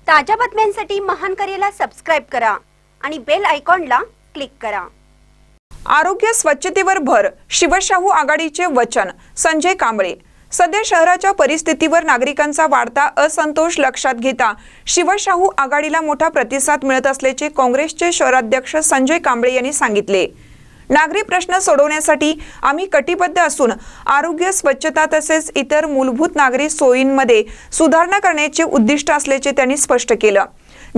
ताज्या बातम्यांसाठी महान करेला सबस्क्राइब करा आणि बेल आयकॉनला क्लिक करा। आरोग्य स्वच्छतेवर भर, शिवशाहू आघाडीचे वचन। संजय कांबळे। सध्या शहराच्या परिस्थितीवर नागरिकांचा वाढता असंतोष लक्षात घेता शिवशाहू आघाडीला मोठा प्रतिसाद मिळत असल्याचे काँग्रेसचे शहराध्यक्ष संजय कांबळे यांनी सांगितले। नागरी प्रश्न सोडवण्यासाठी आम्ही कटिबद्ध असून आरोग्य, स्वच्छता तसेच इतर मूलभूत नागरी सोयींमध्ये सुधारणा करण्याचे उद्दिष्ट असल्याचे त्यांनी स्पष्ट केलं।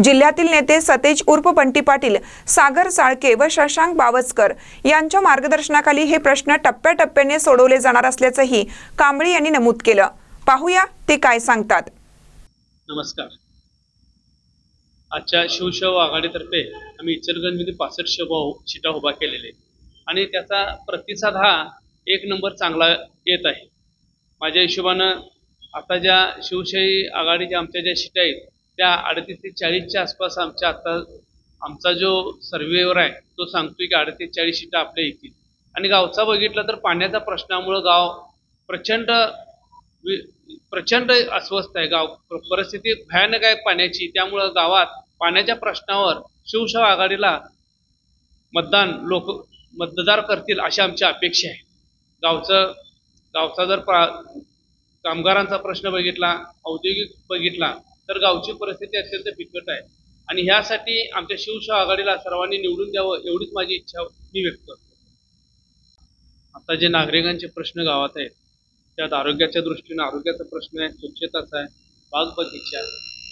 जिल्ह्यातील नेते सतेज उर्फ बंटी पाटील, सागर साळके व शशांक बावस्कर यांच्या मार्गदर्शनाखाली हे प्रश्न टप्प्याटप्प्याने सोडवले जाणार असल्याचंही कांबळे यांनी नमूद केलं। पाहूया ते काय सांगतात। नमस्कार। आजच्या शिवशाहू आघाडीतर्फे आम्ही इचलकरंजीमध्ये 65 सीटा उभा केलेले आणि त्याचा प्रतिसाद हा एक नंबर चांगला येत आहे। माझ्या हिशोबानं आता ज्या शिवशाही आघाडीच्या आमच्या ज्या सीटा आहेत त्या 38 ते 40च्या आसपास आमचा जो सर्व्हेवर आहे तो सांगतोय की 38 ते 40 सीटा आपल्या येतील। आणि गावचा बघितलं तर पाण्याच्या प्रश्नामुळे गाव प्रचंड अस्वस्थ आहे। गाव परिस्थिती भयानक आहे पाण्याची, त्यामुळे गावात पाण्याच्या प्रश्नावर शिवशाहू आघाडीला मतदार करतील अशी आमची अपेक्षा आहे। गावचा जर कामगारांचा प्रश्न बघितला, औद्योगिक बघितला तर गावची परिस्थिती अत्यंत बिकट आहे आणि ह्यासाठी आमच्या शिवशाहू आघाडीला सर्वांनी निवडून द्यावं एवढीच माझी इच्छा मी व्यक्त करतो। आता जे नागरिकांचे प्रश्न गावात आहेत त्यात आरोग्याच्या दृष्टीने आरोग्याचा प्रश्न आहे, स्वच्छताचा आहे, बाग बगीचा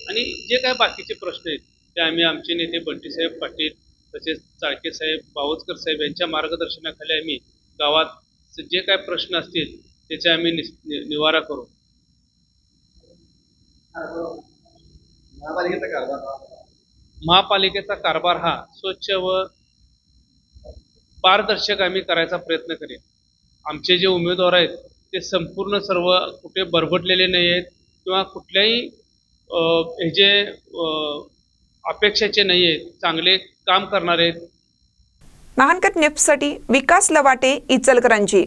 आणि जे काय बाकीचे प्रश्न आहेत ते आम्ही आमचे नेते बंटीसाहेब पाटील तसेच चाळके साहेब, बावस्कर साहेब यांच्या मार्गदर्शनाखाली आम्ही गावात जे काय प्रश्न असतील त्याचे आम्ही निवारा करू। महापालिकेचा कारभार हा स्वच्छ व पारदर्शक आम्ही करायचा प्रयत्न करेन। आमचे जे उमेदवार आहेत ते संपूर्ण सर्व कुठे बरबटलेले नाही आहेत किंवा कुठल्याही हे जे अपेक्षाचे नाही आहेत, चांगले काम करणारे आहेत। महानकर न्यूजसाठी विकास लवाटे, इचलकरंजी।